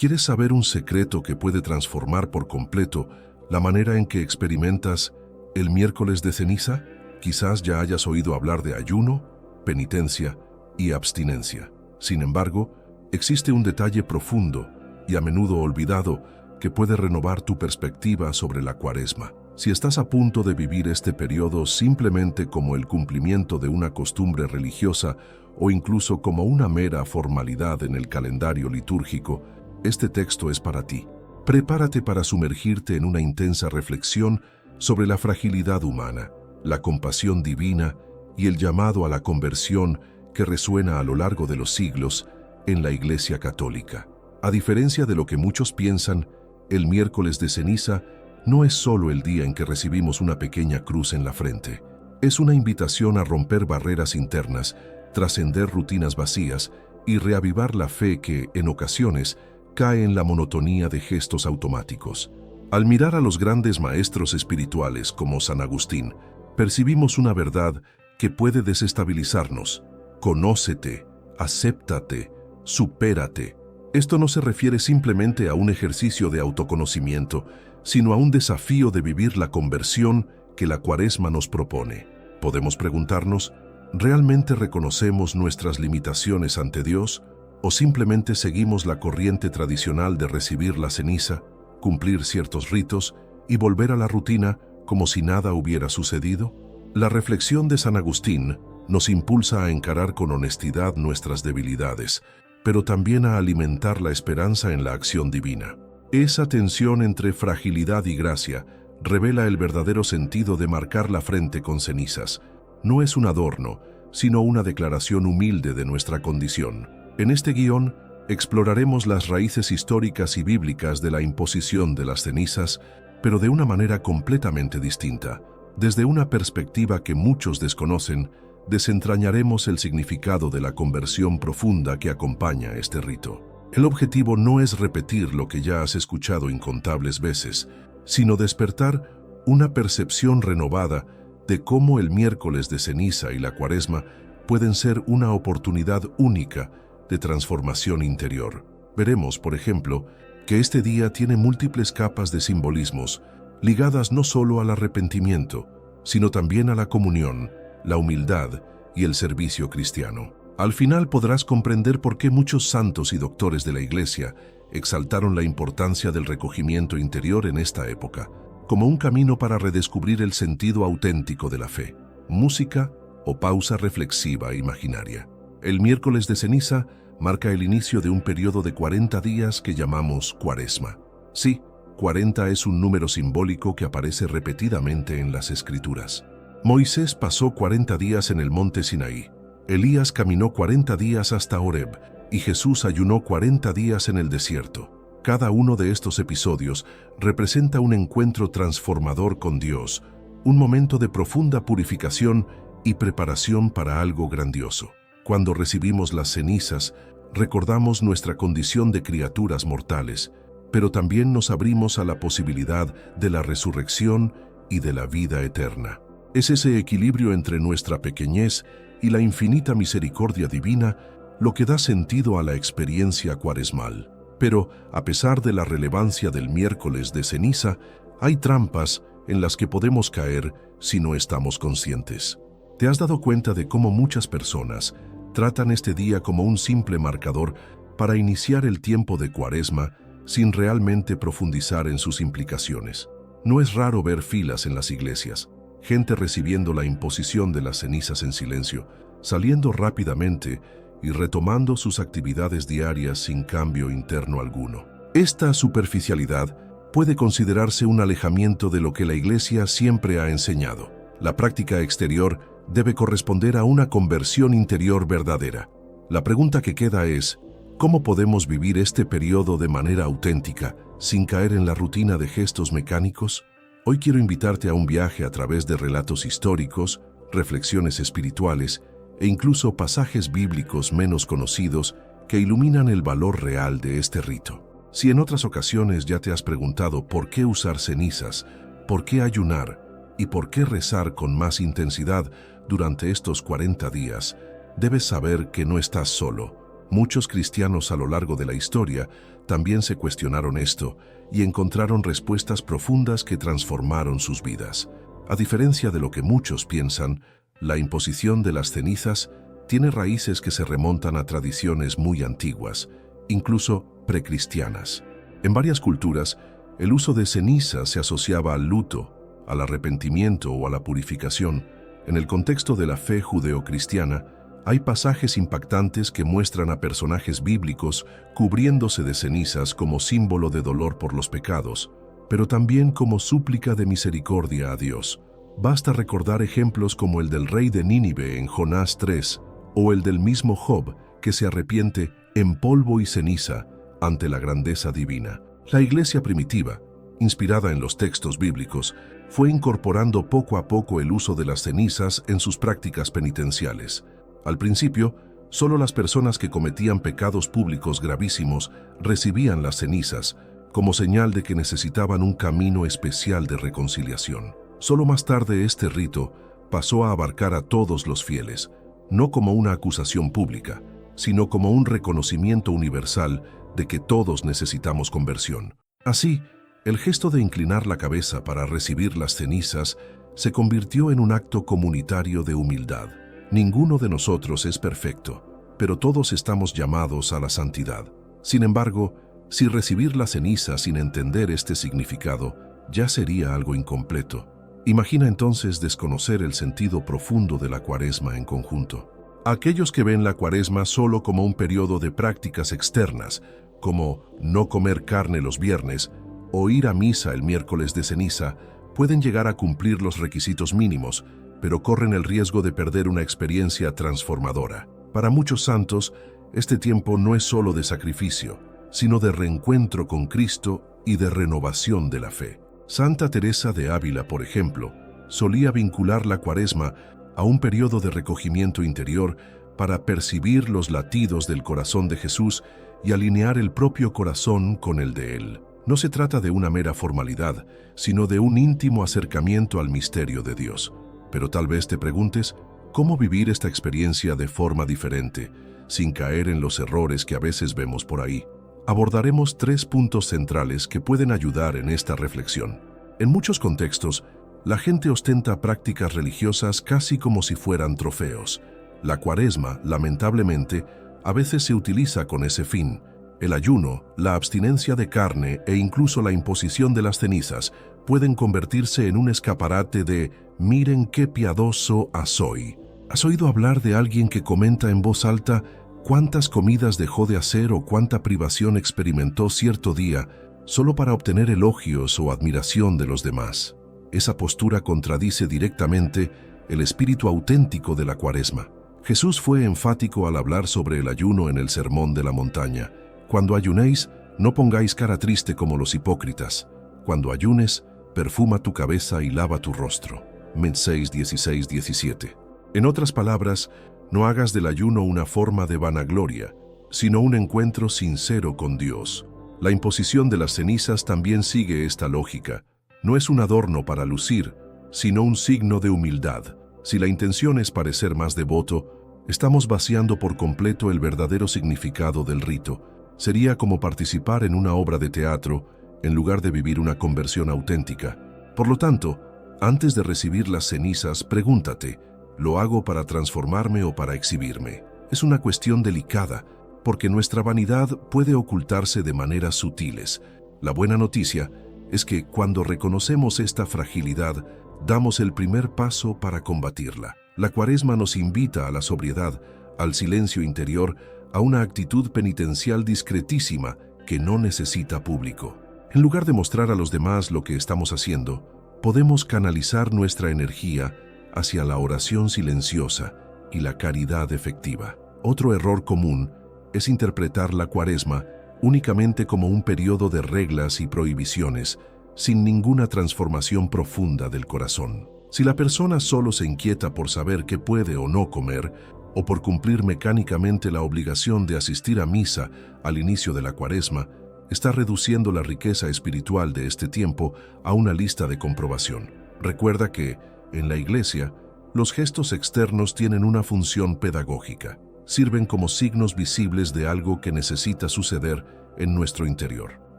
¿Quieres saber un secreto que puede transformar por completo la manera en que experimentas el miércoles de ceniza? Quizás ya hayas oído hablar de ayuno, penitencia y abstinencia. Sin embargo, existe un detalle profundo y a menudo olvidado que puede renovar tu perspectiva sobre la Cuaresma. Si estás a punto de vivir este periodo simplemente como el cumplimiento de una costumbre religiosa o incluso como una mera formalidad en el calendario litúrgico, este texto es para ti. Prepárate para sumergirte en una intensa reflexión sobre la fragilidad humana, la compasión divina y el llamado a la conversión que resuena a lo largo de los siglos en la Iglesia Católica. A diferencia de lo que muchos piensan, el miércoles de ceniza no es solo el día en que recibimos una pequeña cruz en la frente. Es una invitación a romper barreras internas, trascender rutinas vacías y reavivar la fe que, en ocasiones, cae en la monotonía de gestos automáticos. Al mirar a los grandes maestros espirituales como San Agustín, percibimos una verdad que puede desestabilizarnos. Conócete, acéptate, supérate. Esto no se refiere simplemente a un ejercicio de autoconocimiento, sino a un desafío de vivir la conversión que la Cuaresma nos propone. Podemos preguntarnos, ¿realmente reconocemos nuestras limitaciones ante Dios o simplemente seguimos la corriente tradicional de recibir la ceniza, cumplir ciertos ritos y volver a la rutina como si nada hubiera sucedido? La reflexión de San Agustín nos impulsa a encarar con honestidad nuestras debilidades, pero también a alimentar la esperanza en la acción divina. Esa tensión entre fragilidad y gracia revela el verdadero sentido de marcar la frente con cenizas. No es un adorno, sino una declaración humilde de nuestra condición. En este guión, exploraremos las raíces históricas y bíblicas de la imposición de las cenizas, pero de una manera completamente distinta. Desde una perspectiva que muchos desconocen, desentrañaremos el significado de la conversión profunda que acompaña este rito. El objetivo no es repetir lo que ya has escuchado incontables veces, sino despertar una percepción renovada de cómo el miércoles de ceniza y la Cuaresma pueden ser una oportunidad única de transformación interior. Veremos, por ejemplo, que este día tiene múltiples capas de simbolismos, ligadas no solo al arrepentimiento, sino también a la comunión, la humildad y el servicio cristiano. Al final podrás comprender por qué muchos santos y doctores de la Iglesia exaltaron la importancia del recogimiento interior en esta época, como un camino para redescubrir el sentido auténtico de la fe, música o pausa reflexiva e imaginaria. El miércoles de ceniza marca el inicio de un periodo de 40 días que llamamos Cuaresma. Sí, 40 es un número simbólico que aparece repetidamente en las Escrituras. Moisés pasó 40 días en el monte Sinaí, Elías caminó 40 días hasta Horeb y Jesús ayunó 40 días en el desierto. Cada uno de estos episodios representa un encuentro transformador con Dios, un momento de profunda purificación y preparación para algo grandioso. Cuando recibimos las cenizas, recordamos nuestra condición de criaturas mortales, pero también nos abrimos a la posibilidad de la resurrección y de la vida eterna. Es ese equilibrio entre nuestra pequeñez y la infinita misericordia divina lo que da sentido a la experiencia cuaresmal. Pero, a pesar de la relevancia del miércoles de ceniza, hay trampas en las que podemos caer si no estamos conscientes. ¿Te has dado cuenta de cómo muchas personas tratan este día como un simple marcador para iniciar el tiempo de Cuaresma sin realmente profundizar en sus implicaciones? No es raro ver filas en las iglesias, gente recibiendo la imposición de las cenizas en silencio, saliendo rápidamente y retomando sus actividades diarias sin cambio interno alguno. Esta superficialidad puede considerarse un alejamiento de lo que la Iglesia siempre ha enseñado. La práctica exterior debe corresponder a una conversión interior verdadera. La pregunta que queda es, ¿cómo podemos vivir este periodo de manera auténtica, sin caer en la rutina de gestos mecánicos? Hoy quiero invitarte a un viaje a través de relatos históricos, reflexiones espirituales e incluso pasajes bíblicos menos conocidos que iluminan el valor real de este rito. Si en otras ocasiones ya te has preguntado por qué usar cenizas, por qué ayunar y por qué rezar con más intensidad durante estos 40 días, debes saber que no estás solo, Muchos cristianos a lo largo de la historia también se cuestionaron esto y encontraron respuestas profundas que transformaron sus vidas. A diferencia de lo que muchos piensan, la imposición de las cenizas tiene raíces que se remontan a tradiciones muy antiguas, incluso precristianas. En varias culturas, el uso de ceniza se asociaba al luto, al arrepentimiento o a la purificación. En el contexto de la fe judeocristiana, hay pasajes impactantes que muestran a personajes bíblicos cubriéndose de cenizas como símbolo de dolor por los pecados, pero también como súplica de misericordia a Dios. Basta recordar ejemplos como el del rey de Nínive en Jonás 3, o el del mismo Job, que se arrepiente en polvo y ceniza ante la grandeza divina. La iglesia primitiva, inspirada en los textos bíblicos, fue incorporando poco a poco el uso de las cenizas en sus prácticas penitenciales. Al principio, solo las personas que cometían pecados públicos gravísimos recibían las cenizas, como señal de que necesitaban un camino especial de reconciliación. Solo más tarde este rito pasó a abarcar a todos los fieles, no como una acusación pública, sino como un reconocimiento universal de que todos necesitamos conversión. Así, el gesto de inclinar la cabeza para recibir las cenizas se convirtió en un acto comunitario de humildad. Ninguno de nosotros es perfecto, pero todos estamos llamados a la santidad. Sin embargo, si recibir la ceniza sin entender este significado ya sería algo incompleto. Imagina entonces desconocer el sentido profundo de la Cuaresma en conjunto. Aquellos que ven la Cuaresma solo como un periodo de prácticas externas, como no comer carne los viernes o ir a misa el miércoles de ceniza, pueden llegar a cumplir los requisitos mínimos, pero corren el riesgo de perder una experiencia transformadora. Para muchos santos, este tiempo no es solo de sacrificio, sino de reencuentro con Cristo y de renovación de la fe. Santa Teresa de Ávila, por ejemplo, solía vincular la Cuaresma a un periodo de recogimiento interior para percibir los latidos del corazón de Jesús y alinear el propio corazón con el de Él. No se trata de una mera formalidad, sino de un íntimo acercamiento al misterio de Dios. Pero tal vez te preguntes, ¿cómo vivir esta experiencia de forma diferente, sin caer en los errores que a veces vemos por ahí? Abordaremos 3 puntos centrales que pueden ayudar en esta reflexión. En muchos contextos, la gente ostenta prácticas religiosas casi como si fueran trofeos. La Cuaresma, lamentablemente, a veces se utiliza con ese fin. El ayuno, la abstinencia de carne e incluso la imposición de las cenizas pueden convertirse en un escaparate de «miren qué piadoso soy». ¿Has oído hablar de alguien que comenta en voz alta cuántas comidas dejó de hacer o cuánta privación experimentó cierto día solo para obtener elogios o admiración de los demás? Esa postura contradice directamente el espíritu auténtico de la Cuaresma. Jesús fue enfático al hablar sobre el ayuno en el Sermón de la Montaña. Cuando ayunéis, no pongáis cara triste como los hipócritas. Cuando ayunes, perfuma tu cabeza y lava tu rostro. Mateo 6, 16, 17. En otras palabras, no hagas del ayuno una forma de vanagloria, sino un encuentro sincero con Dios. La imposición de las cenizas también sigue esta lógica. No es un adorno para lucir, sino un signo de humildad. Si la intención es parecer más devoto, estamos vaciando por completo el verdadero significado del rito. Sería como participar en una obra de teatro en lugar de vivir una conversión auténtica. Por lo tanto, antes de recibir las cenizas, pregúntate, ¿lo hago para transformarme o para exhibirme? Es una cuestión delicada, porque nuestra vanidad puede ocultarse de maneras sutiles. La buena noticia es que cuando reconocemos esta fragilidad, damos el primer paso para combatirla. La Cuaresma nos invita a la sobriedad, al silencio interior, a una actitud penitencial discretísima que no necesita público. En lugar de mostrar a los demás lo que estamos haciendo, podemos canalizar nuestra energía hacia la oración silenciosa y la caridad efectiva. Otro error común es interpretar la Cuaresma únicamente como un periodo de reglas y prohibiciones, sin ninguna transformación profunda del corazón. Si la persona solo se inquieta por saber qué puede o no comer, o por cumplir mecánicamente la obligación de asistir a misa al inicio de la Cuaresma, está reduciendo la riqueza espiritual de este tiempo a una lista de comprobación. Recuerda que, en la Iglesia, los gestos externos tienen una función pedagógica. sirven como signos visibles de algo que necesita suceder en nuestro interior.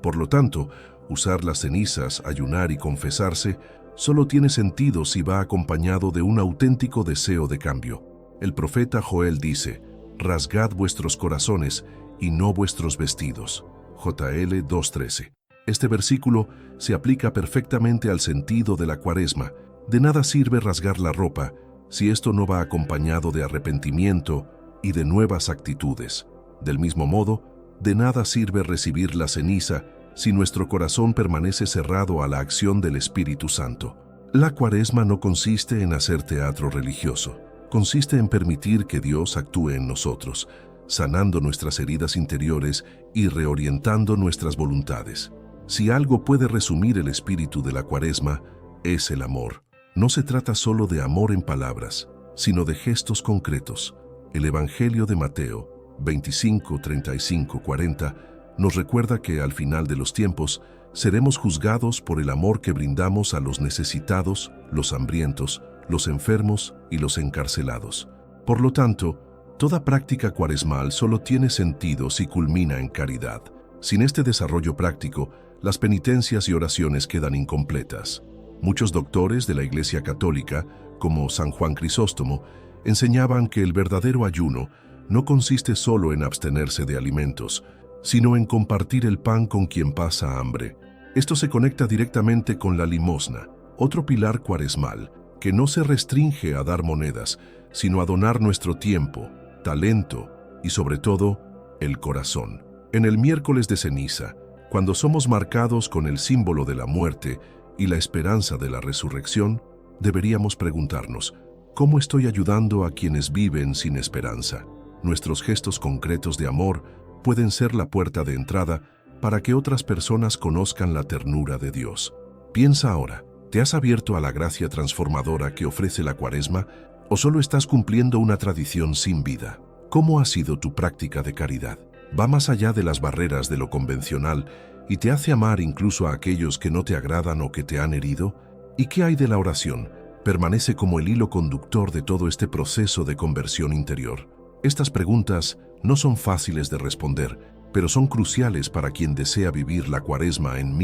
Por lo tanto, usar las cenizas, ayunar y confesarse solo tiene sentido si va acompañado de un auténtico deseo de cambio. El profeta Joel dice: «Rasgad vuestros corazones y no vuestros vestidos». JL 2:13. Este versículo se aplica perfectamente al sentido de la Cuaresma. De nada sirve rasgar la ropa si esto no va acompañado de arrepentimiento y de nuevas actitudes. Del mismo modo, de nada sirve recibir la ceniza si nuestro corazón permanece cerrado a la acción del Espíritu Santo. La Cuaresma no consiste en hacer teatro religioso. Consiste en permitir que Dios actúe en nosotros, sanando nuestras heridas interiores y reorientando nuestras voluntades. Si algo puede resumir el espíritu de la Cuaresma, es el amor. No se trata solo de amor en palabras, sino de gestos concretos. El Evangelio de Mateo 25, 35, 40 nos recuerda que al final de los tiempos seremos juzgados por el amor que brindamos a los necesitados, los hambrientos, los enfermos y los encarcelados. Por lo tanto, toda práctica cuaresmal solo tiene sentido si culmina en caridad. Sin este desarrollo práctico, las penitencias y oraciones quedan incompletas. Muchos doctores de la Iglesia Católica, como San Juan Crisóstomo, enseñaban que el verdadero ayuno no consiste solo en abstenerse de alimentos, sino en compartir el pan con quien pasa hambre. Esto se conecta directamente con la limosna, otro pilar cuaresmal, que no se restringe a dar monedas, sino a donar nuestro tiempo, talento y, sobre todo, el corazón. En el miércoles de ceniza, cuando somos marcados con el símbolo de la muerte y la esperanza de la resurrección, deberíamos preguntarnos: ¿cómo estoy ayudando a quienes viven sin esperanza? Nuestros gestos concretos de amor pueden ser la puerta de entrada para que otras personas conozcan la ternura de Dios. Piensa ahora, ¿te has abierto a la gracia transformadora que ofrece la Cuaresma o solo estás cumpliendo una tradición sin vida? ¿Cómo ha sido tu práctica de caridad? ¿Va más allá de las barreras de lo convencional y te hace amar incluso a aquellos que no te agradan o que te han herido? ¿Y qué hay de la oración? Permanece como el hilo conductor de todo este proceso de conversión interior. Estas preguntas no son fáciles de responder, pero son cruciales para quien desea vivir la Cuaresma en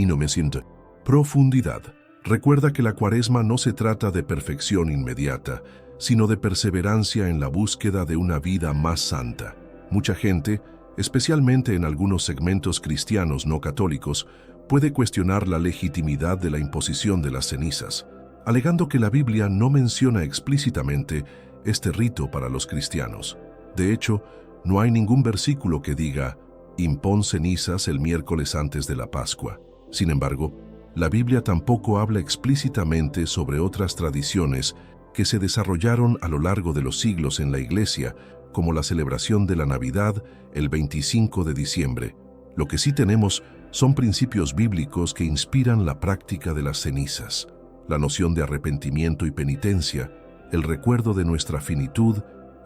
profundidad. Recuerda que la Cuaresma no se trata de perfección inmediata, sino de perseverancia en la búsqueda de una vida más santa. Mucha gente, especialmente en algunos segmentos cristianos no católicos, puede cuestionar la legitimidad de la imposición de las cenizas, alegando que la Biblia no menciona explícitamente este rito para los cristianos. De hecho, no hay ningún versículo que diga: impón cenizas el miércoles antes de la Pascua. Sin embargo, la Biblia tampoco habla explícitamente sobre otras tradiciones que se desarrollaron a lo largo de los siglos en la Iglesia, como la celebración de la Navidad el 25 de diciembre. Lo que sí tenemos son principios bíblicos que inspiran la práctica de las cenizas, la noción de arrepentimiento y penitencia, el recuerdo de nuestra finitud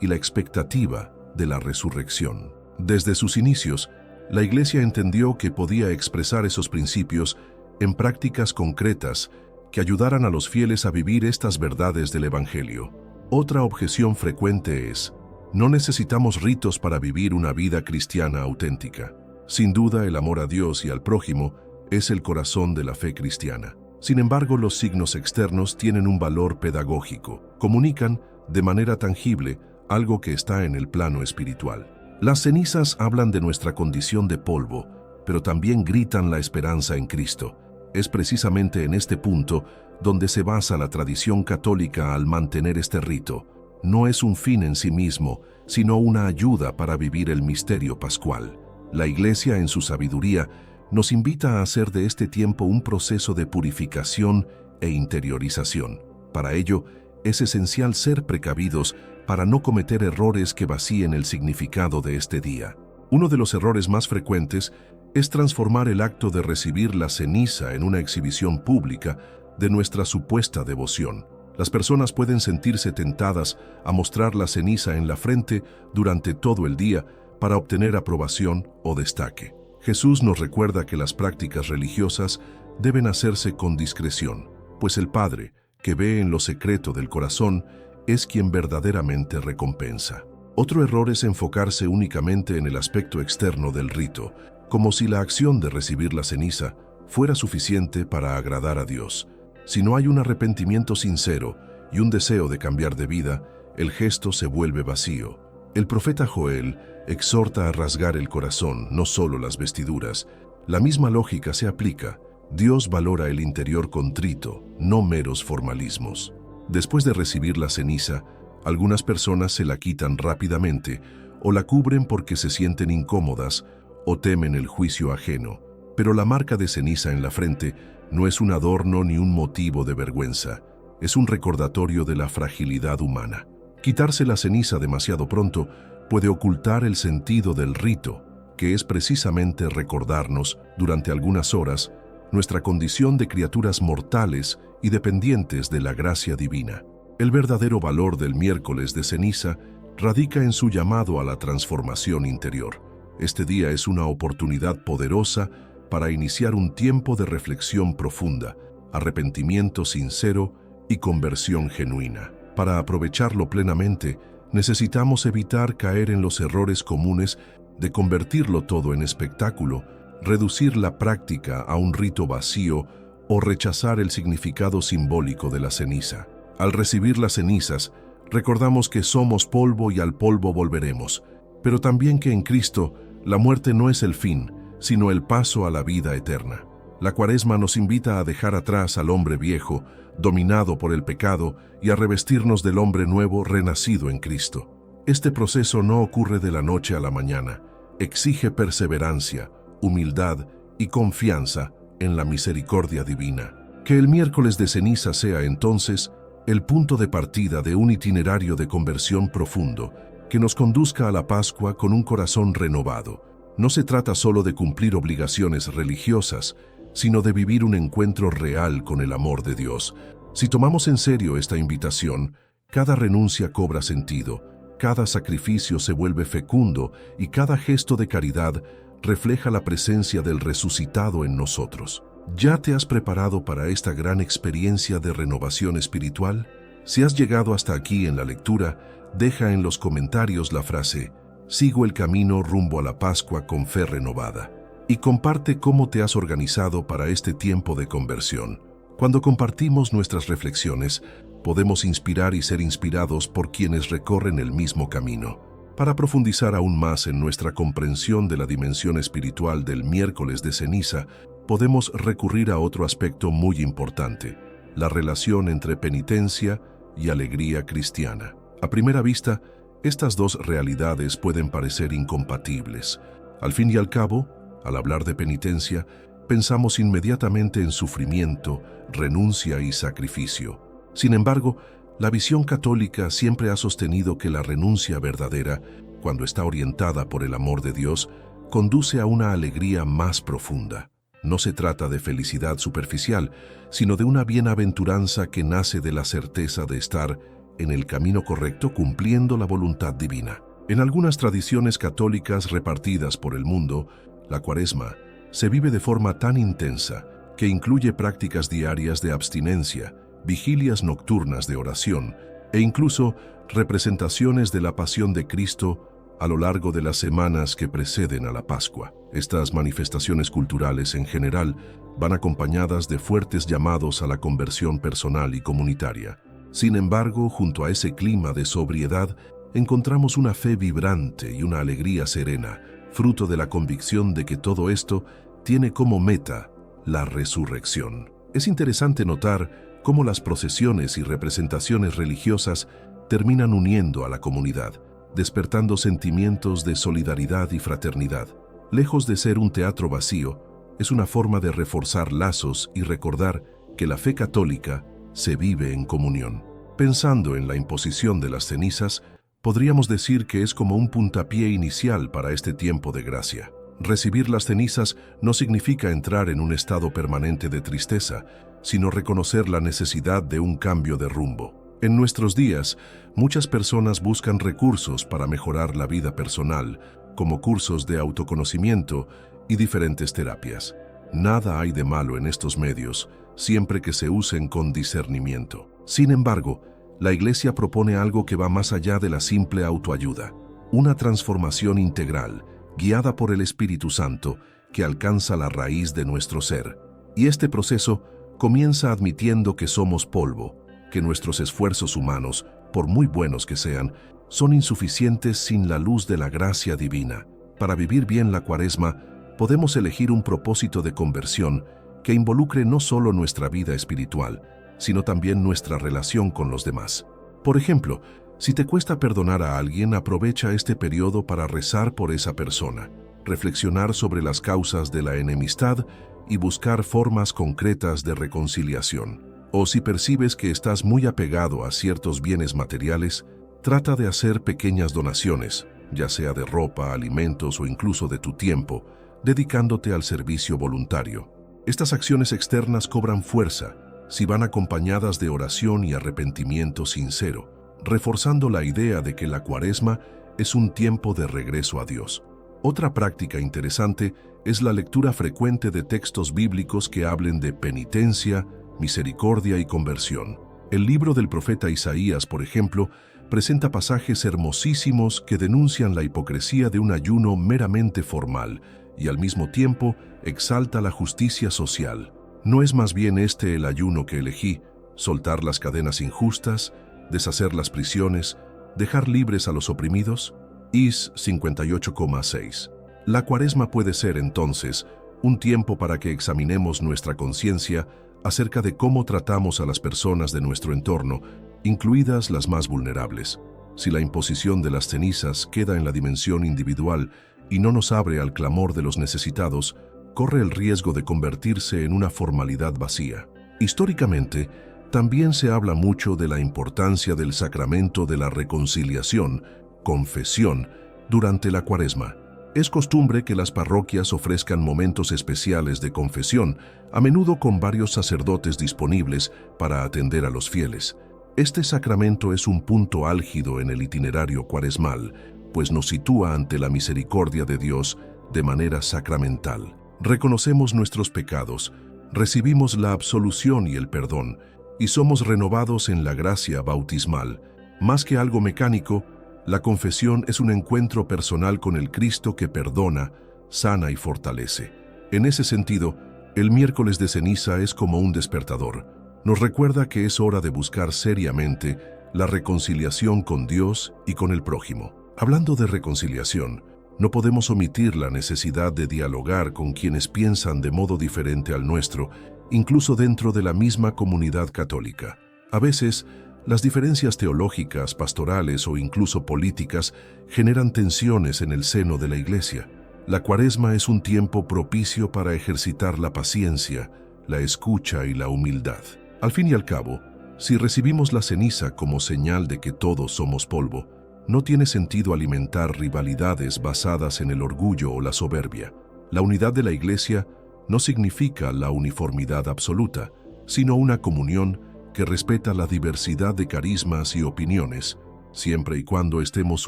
y la expectativa de la resurrección. Desde sus inicios, la Iglesia entendió que podía expresar esos principios en prácticas concretas que ayudaran a los fieles a vivir estas verdades del Evangelio. Otra objeción frecuente es: no necesitamos ritos para vivir una vida cristiana auténtica. Sin duda, el amor a Dios y al prójimo es el corazón de la fe cristiana. Sin embargo, los signos externos tienen un valor pedagógico. Comunican, de manera tangible, algo que está en el plano espiritual. Las cenizas hablan de nuestra condición de polvo, pero también gritan la esperanza en Cristo. Es precisamente en este punto donde se basa la tradición católica al mantener este rito. No es un fin en sí mismo, sino una ayuda para vivir el misterio pascual. La Iglesia, en su sabiduría, nos invita a hacer de este tiempo un proceso de purificación e interiorización. Para ello, es esencial ser precavidos para no cometer errores que vacíen el significado de este día. Uno de los errores más frecuentes es transformar el acto de recibir la ceniza en una exhibición pública de nuestra supuesta devoción. Las personas pueden sentirse tentadas a mostrar la ceniza en la frente durante todo el día para obtener aprobación o destaque. Jesús nos recuerda que las prácticas religiosas deben hacerse con discreción, pues el Padre, que ve en lo secreto del corazón, es quien verdaderamente recompensa. Otro error es enfocarse únicamente en el aspecto externo del rito, como si la acción de recibir la ceniza fuera suficiente para agradar a Dios. Si no hay un arrepentimiento sincero y un deseo de cambiar de vida, el gesto se vuelve vacío. El profeta Joel exhorta a rasgar el corazón, no solo las vestiduras. La misma lógica se aplica. Dios valora el interior contrito, no meros formalismos. Después de recibir la ceniza, algunas personas se la quitan rápidamente o la cubren porque se sienten incómodas o temen el juicio ajeno. Pero la marca de ceniza en la frente no es un adorno ni un motivo de vergüenza. Es un recordatorio de la fragilidad humana. Quitarse la ceniza demasiado pronto puede ocultar el sentido del rito, que es precisamente recordarnos, durante algunas horas, nuestra condición de criaturas mortales y dependientes de la gracia divina. El verdadero valor del miércoles de ceniza radica en su llamado a la transformación interior. Este día es una oportunidad poderosa para iniciar un tiempo de reflexión profunda, arrepentimiento sincero y conversión genuina. Para aprovecharlo plenamente, necesitamos evitar caer en los errores comunes de convertirlo todo en espectáculo, reducir la práctica a un rito vacío o rechazar el significado simbólico de la ceniza. Al recibir las cenizas, recordamos que somos polvo y al polvo volveremos, pero también que en Cristo la muerte no es el fin, sino el paso a la vida eterna. La Cuaresma nos invita a dejar atrás al hombre viejo, dominado por el pecado, y a revestirnos del hombre nuevo renacido en Cristo. Este proceso no ocurre de la noche a la mañana. Exige perseverancia, humildad y confianza en la misericordia divina. Que el miércoles de ceniza sea entonces el punto de partida de un itinerario de conversión profundo que nos conduzca a la Pascua con un corazón renovado. No se trata solo de cumplir obligaciones religiosas, sino de vivir un encuentro real con el amor de Dios. Si tomamos en serio esta invitación, cada renuncia cobra sentido, cada sacrificio se vuelve fecundo y cada gesto de caridad refleja la presencia del resucitado en nosotros. ¿Ya te has preparado para esta gran experiencia de renovación espiritual? Si has llegado hasta aquí en la lectura, deja en los comentarios la frase «Sigo el camino rumbo a la Pascua con fe renovada» y comparte cómo te has organizado para este tiempo de conversión. Cuando compartimos nuestras reflexiones, podemos inspirar y ser inspirados por quienes recorren el mismo camino. Para profundizar aún más en nuestra comprensión de la dimensión espiritual del miércoles de ceniza, podemos recurrir a otro aspecto muy importante, la relación entre penitencia y alegría cristiana. A primera vista, estas dos realidades pueden parecer incompatibles. Al fin y al cabo, al hablar de penitencia, pensamos inmediatamente en sufrimiento, renuncia y sacrificio. Sin embargo, la visión católica siempre ha sostenido que la renuncia verdadera, cuando está orientada por el amor de Dios, conduce a una alegría más profunda. No se trata de felicidad superficial, sino de una bienaventuranza que nace de la certeza de estar en el camino correcto cumpliendo la voluntad divina. En algunas tradiciones católicas repartidas por el mundo, la Cuaresma se vive de forma tan intensa que incluye prácticas diarias de abstinencia, vigilias nocturnas de oración e incluso representaciones de la pasión de Cristo a lo largo de las semanas que preceden a la Pascua. Estas manifestaciones culturales en general van acompañadas de fuertes llamados a la conversión personal y comunitaria. Sin embargo, junto a ese clima de sobriedad, encontramos una fe vibrante y una alegría serena, fruto de la convicción de que todo esto tiene como meta la resurrección. Es interesante notar cómo las procesiones y representaciones religiosas terminan uniendo a la comunidad, despertando sentimientos de solidaridad y fraternidad. Lejos de ser un teatro vacío, es una forma de reforzar lazos y recordar que la fe católica se vive en comunión. Pensando en la imposición de las cenizas, podríamos decir que es como un puntapié inicial para este tiempo de gracia. Recibir las cenizas no significa entrar en un estado permanente de tristeza, sino reconocer la necesidad de un cambio de rumbo. En nuestros días, muchas personas buscan recursos para mejorar la vida personal, como cursos de autoconocimiento y diferentes terapias. Nada hay de malo en estos medios, siempre que se usen con discernimiento. Sin embargo, la Iglesia propone algo que va más allá de la simple autoayuda. una transformación integral, guiada por el Espíritu Santo, que alcanza la raíz de nuestro ser. Y este proceso comienza admitiendo que somos polvo, que nuestros esfuerzos humanos, por muy buenos que sean, son insuficientes sin la luz de la gracia divina. Para vivir bien la Cuaresma, podemos elegir un propósito de conversión que involucre no solo nuestra vida espiritual, sino también nuestra relación con los demás. Por ejemplo, si te cuesta perdonar a alguien, aprovecha este periodo para rezar por esa persona, reflexionar sobre las causas de la enemistad y buscar formas concretas de reconciliación. O si percibes que estás muy apegado a ciertos bienes materiales, trata de hacer pequeñas donaciones, ya sea de ropa, alimentos o incluso de tu tiempo, dedicándote al servicio voluntario. Estas acciones externas cobran fuerza si van acompañadas de oración y arrepentimiento sincero, reforzando la idea de que la Cuaresma es un tiempo de regreso a Dios. Otra práctica interesante es la lectura frecuente de textos bíblicos que hablen de penitencia, misericordia y conversión. El libro del profeta Isaías, por ejemplo, presenta pasajes hermosísimos que denuncian la hipocresía de un ayuno meramente formal y al mismo tiempo exalta la justicia social. ¿No es más bien este el ayuno que elegí? ¿Soltar las cadenas injustas, deshacer las prisiones, dejar libres a los oprimidos? Is 58,6. La Cuaresma puede ser, entonces, un tiempo para que examinemos nuestra conciencia acerca de cómo tratamos a las personas de nuestro entorno, incluidas las más vulnerables. Si la imposición de las cenizas queda en la dimensión individual y no nos abre al clamor de los necesitados, corre el riesgo de convertirse en una formalidad vacía. Históricamente, también se habla mucho de la importancia del sacramento de la reconciliación, confesión, durante la Cuaresma. Es costumbre que las parroquias ofrezcan momentos especiales de confesión, a menudo con varios sacerdotes disponibles para atender a los fieles. Este sacramento es un punto álgido en el itinerario cuaresmal, pues nos sitúa ante la misericordia de Dios de manera sacramental. Reconocemos nuestros pecados, recibimos la absolución y el perdón, y somos renovados en la gracia bautismal. Más que algo mecánico, la confesión es un encuentro personal con el Cristo que perdona, sana y fortalece. En ese sentido, el miércoles de ceniza es como un despertador. Nos recuerda que es hora de buscar seriamente la reconciliación con Dios y con el prójimo. Hablando de reconciliación, no podemos omitir la necesidad de dialogar con quienes piensan de modo diferente al nuestro, incluso dentro de la misma comunidad católica. A veces, las diferencias teológicas, pastorales o incluso políticas generan tensiones en el seno de la Iglesia. La Cuaresma es un tiempo propicio para ejercitar la paciencia, la escucha y la humildad. Al fin y al cabo, si recibimos la ceniza como señal de que todos somos polvo, no tiene sentido alimentar rivalidades basadas en el orgullo o la soberbia. La unidad de la Iglesia no significa la uniformidad absoluta, sino una comunión que respeta la diversidad de carismas y opiniones, siempre y cuando estemos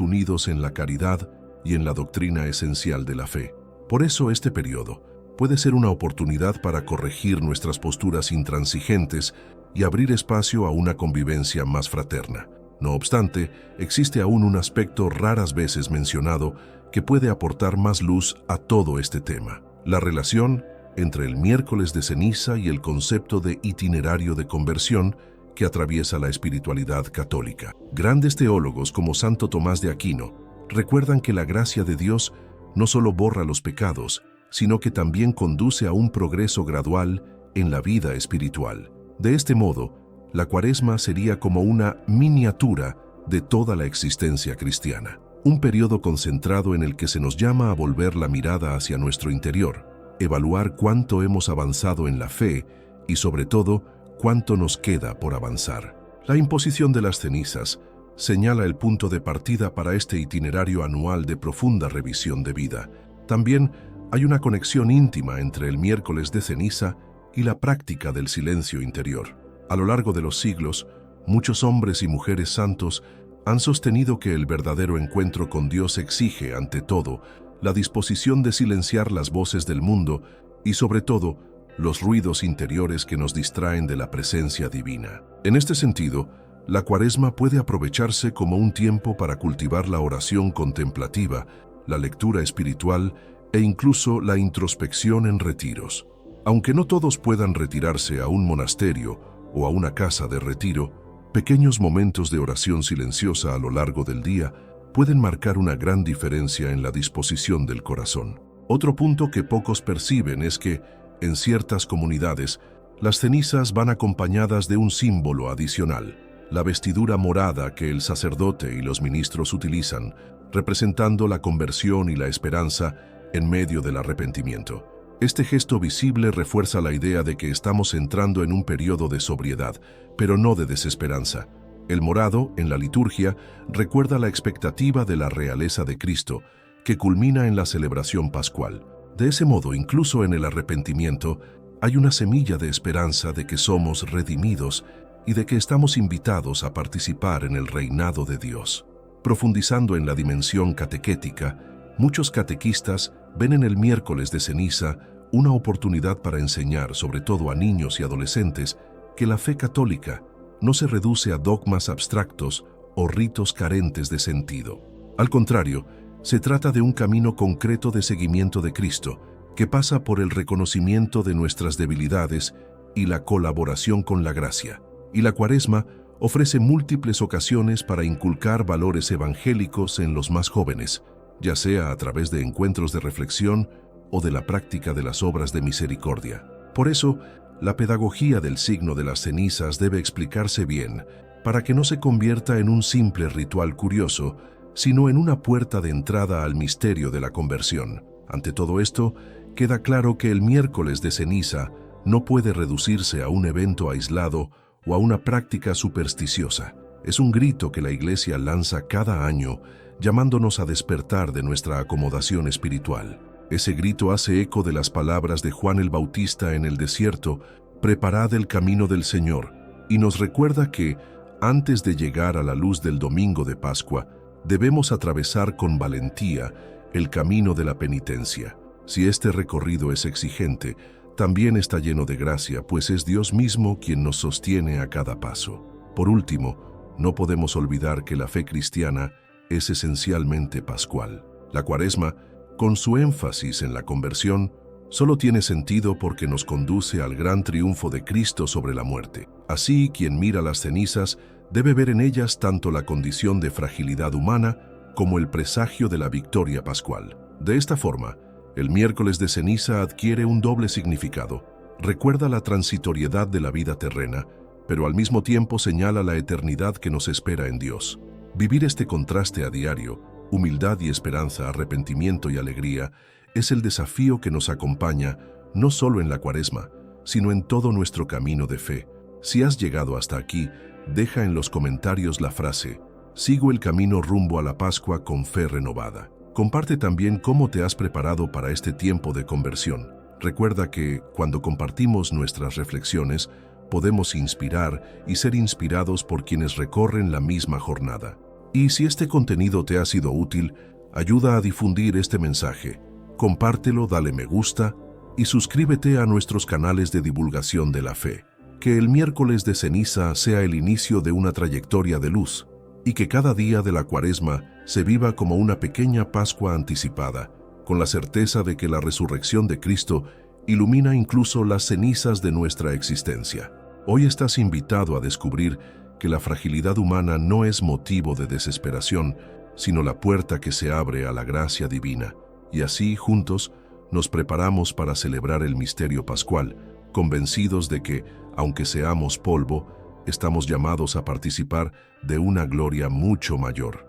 unidos en la caridad y en la doctrina esencial de la fe. Por eso este periodo puede ser una oportunidad para corregir nuestras posturas intransigentes y abrir espacio a una convivencia más fraterna. No obstante, existe aún un aspecto raras veces mencionado que puede aportar más luz a todo este tema: la relación entre el miércoles de ceniza y el concepto de itinerario de conversión que atraviesa la espiritualidad católica. Grandes teólogos como Santo Tomás de Aquino recuerdan que la gracia de Dios no solo borra los pecados, sino que también conduce a un progreso gradual en la vida espiritual. De este modo, la Cuaresma sería como una miniatura de toda la existencia cristiana, un periodo concentrado en el que se nos llama a volver la mirada hacia nuestro interior, evaluar cuánto hemos avanzado en la fe y, sobre todo, cuánto nos queda por avanzar. La imposición de las cenizas señala el punto de partida para este itinerario anual de profunda revisión de vida. También hay una conexión íntima entre el miércoles de ceniza y la práctica del silencio interior. A lo largo de los siglos, muchos hombres y mujeres santos han sostenido que el verdadero encuentro con Dios exige, ante todo, la disposición de silenciar las voces del mundo y, sobre todo, los ruidos interiores que nos distraen de la presencia divina. En este sentido, La Cuaresma puede aprovecharse como un tiempo para cultivar la oración contemplativa, la lectura espiritual e incluso la introspección en retiros. Aunque no todos puedan retirarse a un monasterio o a una casa de retiro, pequeños momentos de oración silenciosa a lo largo del día pueden marcar una gran diferencia en la disposición del corazón. Otro punto que pocos perciben es que, en ciertas comunidades, las cenizas van acompañadas de un símbolo adicional, la vestidura morada que el sacerdote y los ministros utilizan, representando la conversión y la esperanza en medio del arrepentimiento. Este gesto visible refuerza la idea de que estamos entrando en un periodo de sobriedad, pero no de desesperanza. El morado, en la liturgia, recuerda la expectativa de la realeza de Cristo, que culmina en la celebración pascual. De ese modo, incluso en el arrepentimiento, hay una semilla de esperanza de que somos redimidos y de que estamos invitados a participar en el reinado de Dios. Profundizando en la dimensión catequética, muchos catequistas ven en el miércoles de ceniza una oportunidad para enseñar, sobre todo a niños y adolescentes, que la fe católica no se reduce a dogmas abstractos o ritos carentes de sentido. Al contrario, se trata de un camino concreto de seguimiento de Cristo, que pasa por el reconocimiento de nuestras debilidades y la colaboración con la gracia. Y la Cuaresma ofrece múltiples ocasiones para inculcar valores evangélicos en los más jóvenes, ya sea a través de encuentros de reflexión o de la práctica de las obras de misericordia. Por eso, la pedagogía del signo de las cenizas debe explicarse bien, para que no se convierta en un simple ritual curioso, sino en una puerta de entrada al misterio de la conversión. Ante todo esto, queda claro que el miércoles de ceniza no puede reducirse a un evento aislado o a una práctica supersticiosa. Es un grito que la Iglesia lanza cada año, llamándonos a despertar de nuestra acomodación espiritual. Ese grito hace eco de las palabras de Juan el Bautista en el desierto: «Preparad el camino del Señor», y nos recuerda que, antes de llegar a la luz del domingo de Pascua, debemos atravesar con valentía el camino de la penitencia. Si este recorrido es exigente, también está lleno de gracia, pues es Dios mismo quien nos sostiene a cada paso. Por último, no podemos olvidar que la fe cristiana es esencialmente pascual. La Cuaresma, con su énfasis en la conversión, solo tiene sentido porque nos conduce al gran triunfo de Cristo sobre la muerte. Así, quien mira las cenizas debe ver en ellas tanto la condición de fragilidad humana como el presagio de la victoria pascual. De esta forma, el miércoles de ceniza adquiere un doble significado. Recuerda la transitoriedad de la vida terrena, pero al mismo tiempo señala la eternidad que nos espera en Dios. Vivir este contraste a diario, humildad y esperanza, arrepentimiento y alegría, es el desafío que nos acompaña no solo en la Cuaresma, sino en todo nuestro camino de fe. Si has llegado hasta aquí, deja en los comentarios la frase: «Sigo el camino rumbo a la Pascua con fe renovada». Comparte también cómo te has preparado para este tiempo de conversión. Recuerda que, cuando compartimos nuestras reflexiones, podemos inspirar y ser inspirados por quienes recorren la misma jornada. Y si este contenido te ha sido útil, ayuda a difundir este mensaje. Compártelo, dale me gusta y suscríbete a nuestros canales de divulgación de la fe. Que el miércoles de ceniza sea el inicio de una trayectoria de luz y que cada día de la Cuaresma se viva como una pequeña Pascua anticipada, con la certeza de que la resurrección de Cristo ilumina incluso las cenizas de nuestra existencia. Hoy estás invitado a descubrir que la fragilidad humana no es motivo de desesperación, sino la puerta que se abre a la gracia divina. Y así, juntos, nos preparamos para celebrar el misterio pascual, convencidos de que, aunque seamos polvo, estamos llamados a participar de una gloria mucho mayor.